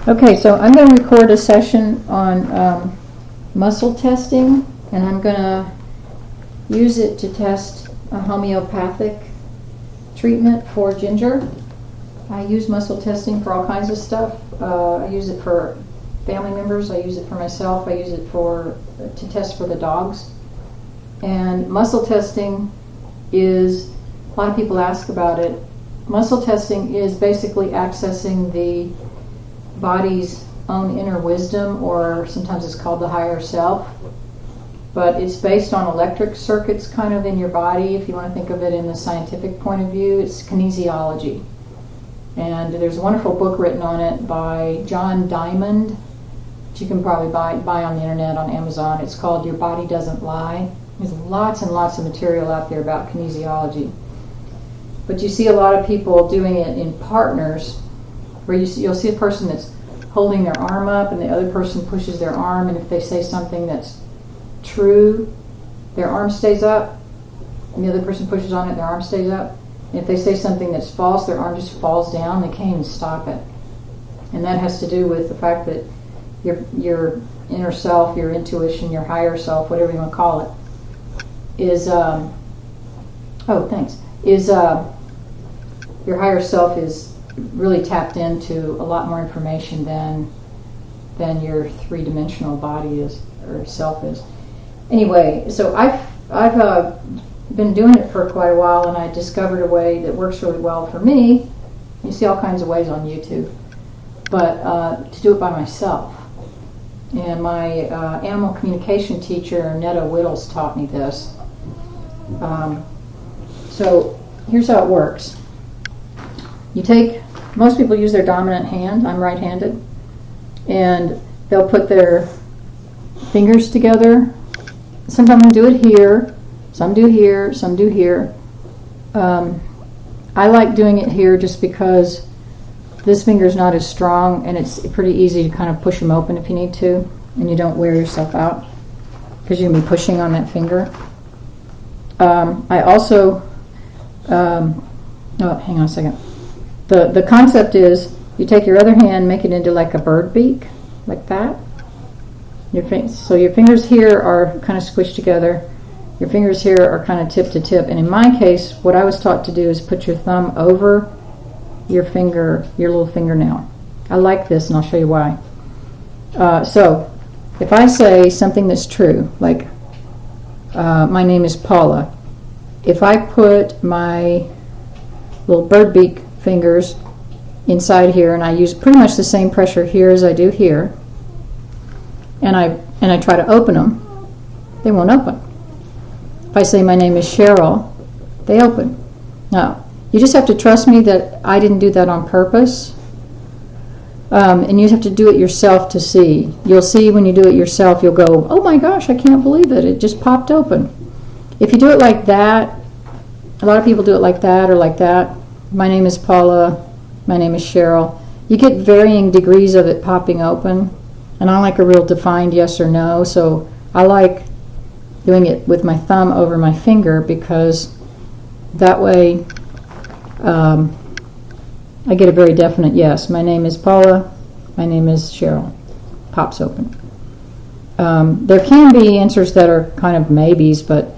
Okay, so I'm going to record a session on muscle testing, and I'm going to use it to test a homeopathic treatment for ginger. I use muscle testing for all kinds of stuff. I use it for family members. I use it for myself. I use it to test for the dogs. And muscle testing is, a lot of people ask about it. Muscle testing is basically accessing the body's own inner wisdom, or sometimes it's called the higher self. But it's based on electric circuits kind of in your body. If you want to think of it in the scientific point of view, it's kinesiology. And there's a wonderful book written on it by John Diamond, which you can probably buy on the internet on Amazon. It's called Your Body Doesn't Lie. There's lots and lots of material out there about kinesiology. But you see a lot of people doing it in partners, where you'll see a person that's holding their arm up and the other person pushes their arm, and if they say something that's true, their arm stays up, and the other person pushes on it, their arm stays up. And if they say something that's false, their arm just falls down. They can't even stop it. And that has to do with the fact that your inner self, your intuition, your higher self, whatever you want to call it, is your higher self is really tapped into a lot more information than your three-dimensional body is, or self is. Anyway, so I've been doing it for quite a while, and I discovered a way that works really well for me. You see all kinds of ways on YouTube, but to do it by myself. And my animal communication teacher, Netta Whittles, taught me this. So here's how it works. Most people use their dominant hand. I'm right-handed. And they'll put their fingers together. Sometimes I do it here. Some do here. Some do here. I like doing it here just because this finger's not as strong, and it's pretty easy to kind of push them open if you need to, and you don't wear yourself out because you're going to be pushing on that finger. I also... hang on a second. The concept is you take your other hand, make it into like a bird beak, like that. So your fingers here are kind of squished together. Your fingers here are kind of tip to tip. And in my case, what I was taught to do is put your thumb over your little fingernail. I like this, and I'll show you why. So if I say something that's true, like my name is Paula, if I put my little bird beak fingers inside here, and I use pretty much the same pressure here as I do here, and I try to open them, they won't open. If I say my name is Cheryl, they open. Now, you just have to trust me that I didn't do that on purpose, and you have to do it yourself to see. You'll see when you do it yourself, you'll go, oh my gosh, I can't believe it just popped open. If you do it like that, a lot of people do it like that or like that. My name is Paula, my name is Cheryl. You get varying degrees of it popping open, and I like a real defined yes or no, so I like doing it with my thumb over my finger, because that way I get a very definite yes. My name is Paula, my name is Cheryl. Pops open. There can be answers that are kind of maybes, but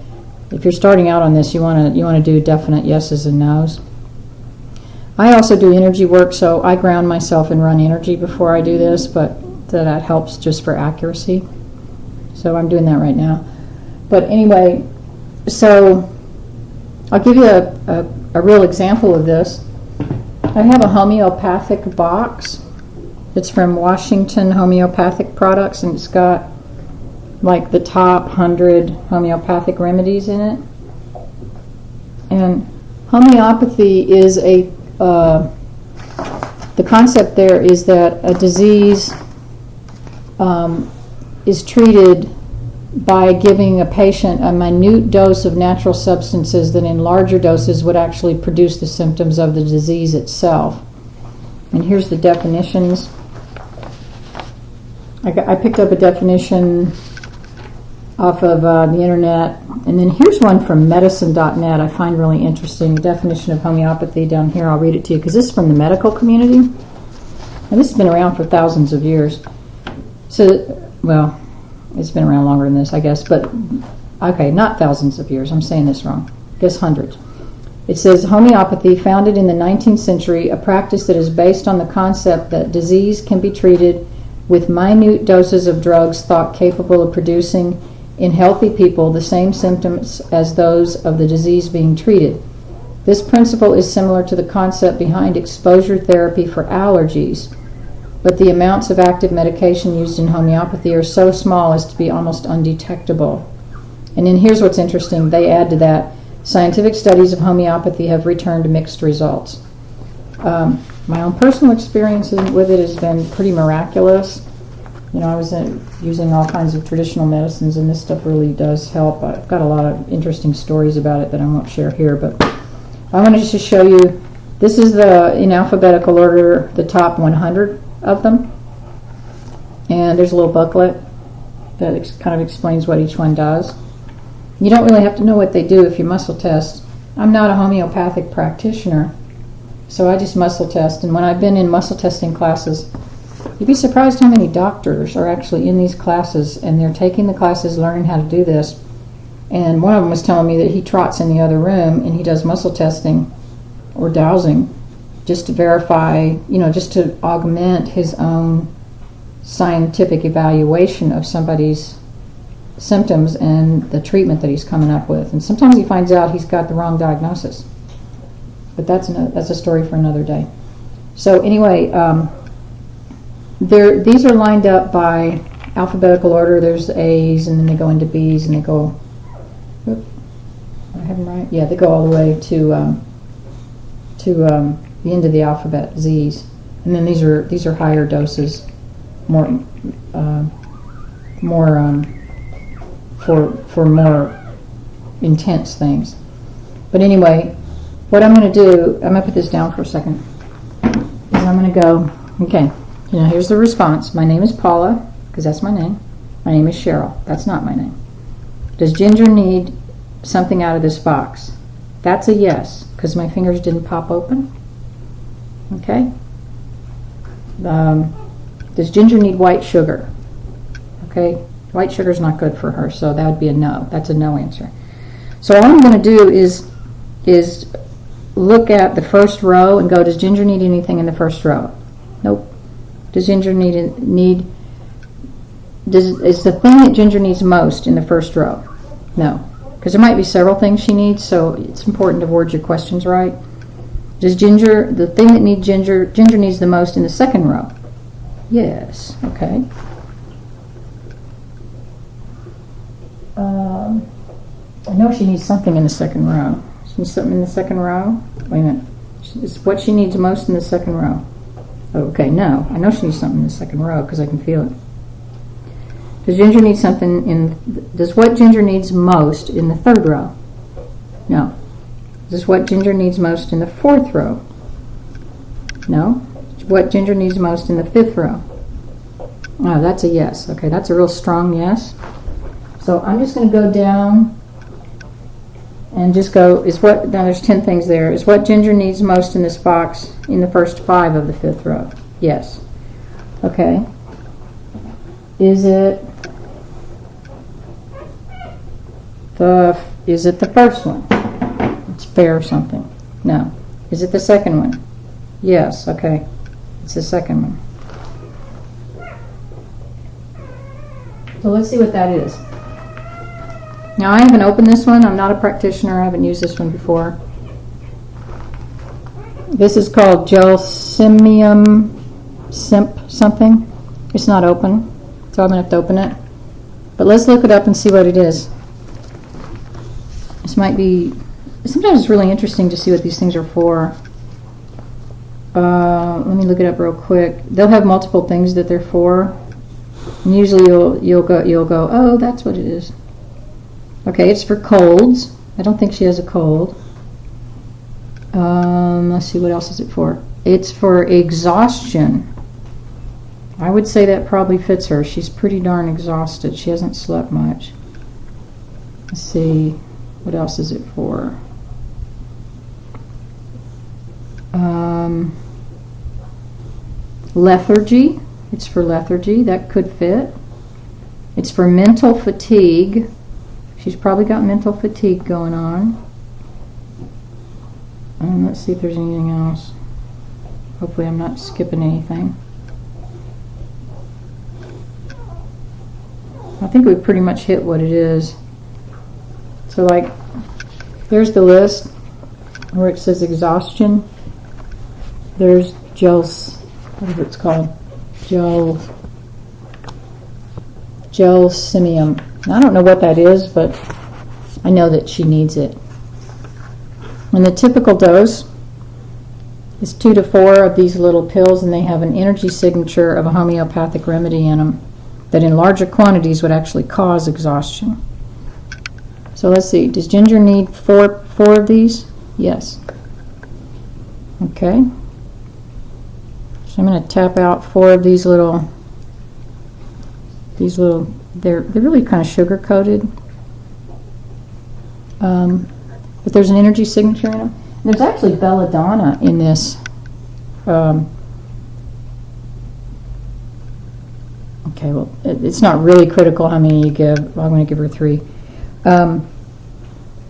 if you're starting out on this, you want to do definite yeses and nos. I also do energy work, so I ground myself and run energy before I do this, but that helps just for accuracy. So I'm doing that right now. But anyway, so I'll give you a real example of this. I have a homeopathic box. It's from Washington Homeopathic Products, and it's got like the top 100 homeopathic remedies in it. And homeopathy is the concept there is that a disease is treated by giving a patient a minute dose of natural substances that in larger doses would actually produce the symptoms of the disease itself. And here's the definitions. I picked up a definition off of the internet, and then here's one from medicine.net I find really interesting. The definition of homeopathy down here, I'll read it to you because this is from the medical community. And this has been around for thousands of years. So, well, it's been around longer than this, I guess, but, okay, not thousands of years. I'm saying this wrong. I guess hundreds. It says, homeopathy, founded in the 19th century, a practice that is based on the concept that disease can be treated with minute doses of drugs thought capable of producing in healthy people the same symptoms as those of the disease being treated. This principle is similar to the concept behind exposure therapy for allergies, but the amounts of active medication used in homeopathy are so small as to be almost undetectable. And then here's what's interesting. They add to that, scientific studies of homeopathy have returned mixed results. My own personal experience with it has been pretty miraculous. You know, I was using all kinds of traditional medicines, and this stuff really does help. I've got a lot of interesting stories about it that I won't share here, but I wanted to just show you, this is in alphabetical order, the top 100 of them. And there's a little booklet that kind of explains what each one does. You don't really have to know what they do if you muscle test. I'm not a homeopathic practitioner, so I just muscle test. And when I've been in muscle testing classes, you'd be surprised how many doctors are actually in these classes, and they're taking the classes, learning how to do this. And one of them was telling me that he trots in the other room and he does muscle testing or dowsing just to verify, just to augment his own scientific evaluation of somebody's symptoms and the treatment that he's coming up with. And sometimes he finds out he's got the wrong diagnosis. But that's a story for another day. So anyway, these are lined up by alphabetical order. There's A's, and then they go into B's, and they go. I have them right. Yeah, they go all the way to the end of the alphabet, Z's, and then these are higher doses, more for more intense things. But anyway, what I'm going to do, I'm going to put this down for a second, is I'm going to go, okay, here's the response. My name is Paula, because that's my name. My name is Cheryl. That's not my name. Does Ginger need something out of this box? That's a yes, because my fingers didn't pop open. Okay? Does Ginger need white sugar? Okay? White sugar's not good for her, so that would be a no. That's a no answer. So all I'm going to do is look at the first row and go, does Ginger need anything in the first row? Nope. Does Ginger is the thing that Ginger needs most in the first row? No. Because there might be several things she needs, so it's important to word your questions right. Does Ginger, the thing that needs Ginger needs the most in the second row? Yes. Okay. I know she needs something in the second row. She needs something in the second row? Wait a minute. It's what she needs most in the second row. Okay, no. I know she needs something in the second row because I can feel it. Does Ginger need something does what Ginger needs most in the third row? No. Does what Ginger needs most in the fourth row? No. What Ginger needs most in the fifth row? Oh, that's a yes. Okay, that's a real strong yes. So I'm just going to go down and just go, now there's 10 things there. Is what Ginger needs most in this box in the first 5 of the fifth row? Yes. Okay. Is it the first one? It's fair or something. No. Is it the second one? Yes. Okay. It's the second one. So let's see what that is. Now I haven't opened this one. I'm not a practitioner. I haven't used this one before. This is called Gelsemium Simp something. It's not open, so I'm going to have to open it. But let's look it up and see what it is. This might be, sometimes it's really interesting to see what these things are for. Let me look it up real quick. They'll have multiple things that they're for. And usually you'll go, oh, that's what it is. Okay, it's for colds. I don't think she has a cold. Let's see, what else is it for? It's for exhaustion. I would say that probably fits her. She's pretty darn exhausted. She hasn't slept much. Let's see, what else is it for? lethargy. It's for lethargy. That could fit. It's for mental fatigue. She's probably got mental fatigue going on. Let's see if there's anything else. Hopefully I'm not skipping anything. I think we've pretty much hit what it is. So like, there's the list where it says exhaustion. There's whatever it's called, gelsemium. I don't know what that is, but I know that she needs it. And the typical dose is 2 to 4 of these little pills, and they have an energy signature of a homeopathic remedy in them that in larger quantities would actually cause exhaustion. So let's see, does Ginger need four of these? Yes. Okay. So I'm going to tap out 4 of these little, they're really kind of sugar coated. But there's an energy signature in them. There's actually belladonna in this. Okay, well, it's not really critical how many you give. Well, I'm going to give her 3.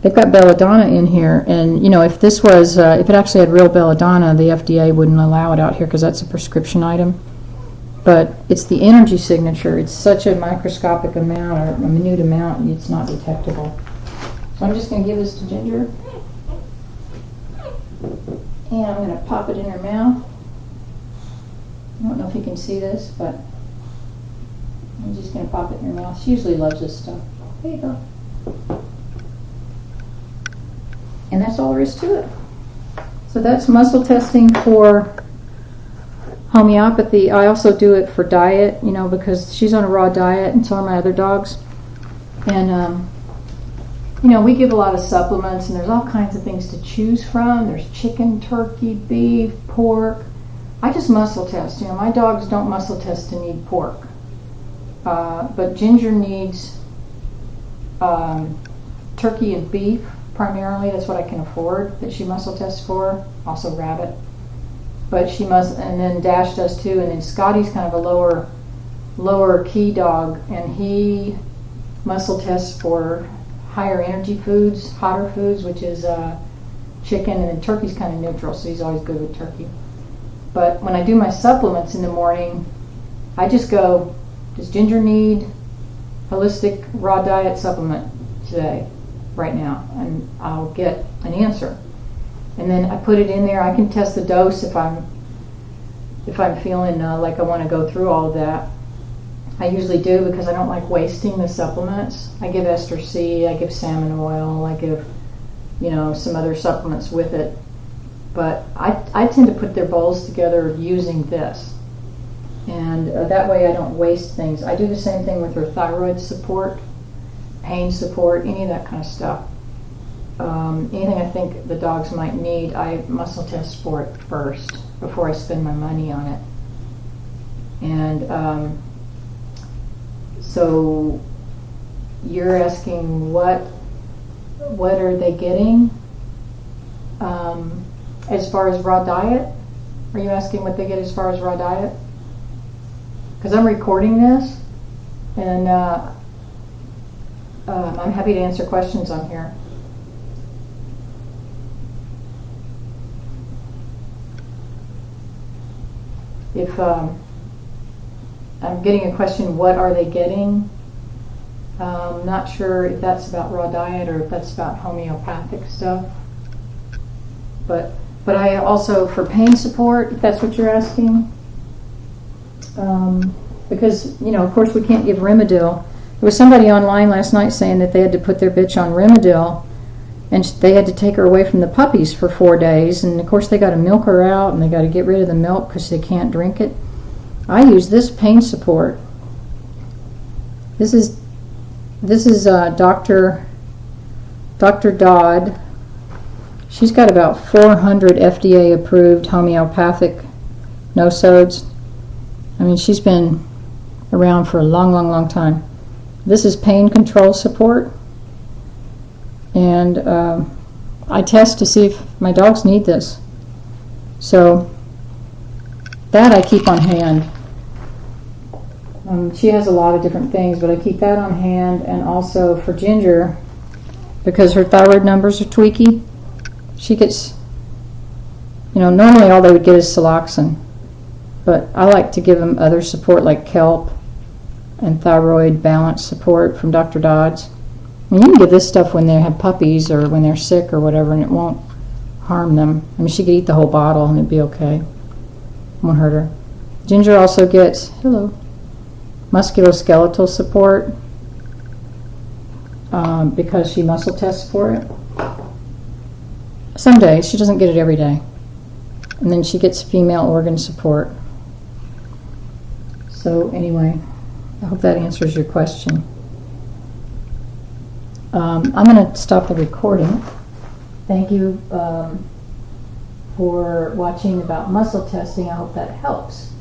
They've got belladonna in here, and you know, if this was, if it actually had real belladonna, the FDA wouldn't allow it out here because that's a prescription item. But it's the energy signature. It's such a microscopic amount or a minute amount, it's not detectable. So I'm just going to give this to Ginger. And I'm going to pop it in her mouth. I don't know if you can see this, but I'm just going to pop it in her mouth. She usually loves this stuff. There you go. And that's all there is to it. So that's muscle testing for homeopathy. I also do it for diet, you know, because she's on a raw diet and so are my other dogs. And you know, we give a lot of supplements, and there's all kinds of things to choose from. There's chicken, turkey, beef, pork. I just muscle test. You know, my dogs don't muscle test to need pork. But Ginger needs turkey and beef primarily. That's what I can afford that she muscle tests for. Also rabbit. But she must, and then Dash does too. And then Scotty's kind of a lower key dog, and he muscle tests for higher energy foods, hotter foods, which is chicken, and then turkey's kind of neutral, so he's always good with turkey. But when I do my supplements in the morning, I just go, does Ginger need holistic raw diet supplement today, right now? And I'll get an answer. And then I put it in there. I can test the dose if I'm feeling like I want to go through all of that. I usually do because I don't like wasting the supplements. I give ester C, I give salmon oil, I give, you know, some other supplements with it. But I tend to put their bowls together using this. And that way I don't waste things. I do the same thing with her thyroid support, pain support, any of that kind of stuff. Anything I think the dogs might need, I muscle test for it first before I spend my money on it. And so you're asking what are they getting as far as raw diet? Are you asking what they get as far as raw diet? Because I'm recording this, and I'm happy to answer questions on here. If I'm getting a question, what are they getting? Not sure if that's about raw diet or if that's about homeopathic stuff. But I also, for pain support, if that's what you're asking, because, you know, of course we can't give Rimadyl. There was somebody online last night saying that they had to put their bitch on Rimadyl, and they had to take her away from the puppies for 4 days, and of course they got to milk her out, and they got to get rid of the milk because they can't drink it. I use this pain support. This is Dr. Dodd. She's got about 400 FDA approved homeopathic no-sodes. I mean, she's been around for a long time. This is pain control support, and I test to see if my dogs need this. So That I keep on hand. She has a lot of different things, but I keep that on hand. And also for Ginger, because her thyroid numbers are tweaky, she gets, normally all they would get is Siloxane. But I like to give them other support like kelp and thyroid balance support from Dr. Dodds. You can give this stuff when they have puppies or when they're sick or whatever, and it won't harm them. She could eat the whole bottle and it'd be okay. Won't hurt her. Ginger also gets, musculoskeletal support because she muscle tests for it. Some days. She doesn't get it every day. And then she gets female organ support. So anyway, I hope that answers your question. I'm going to stop the recording. Thank you for watching about muscle testing. I hope that helps.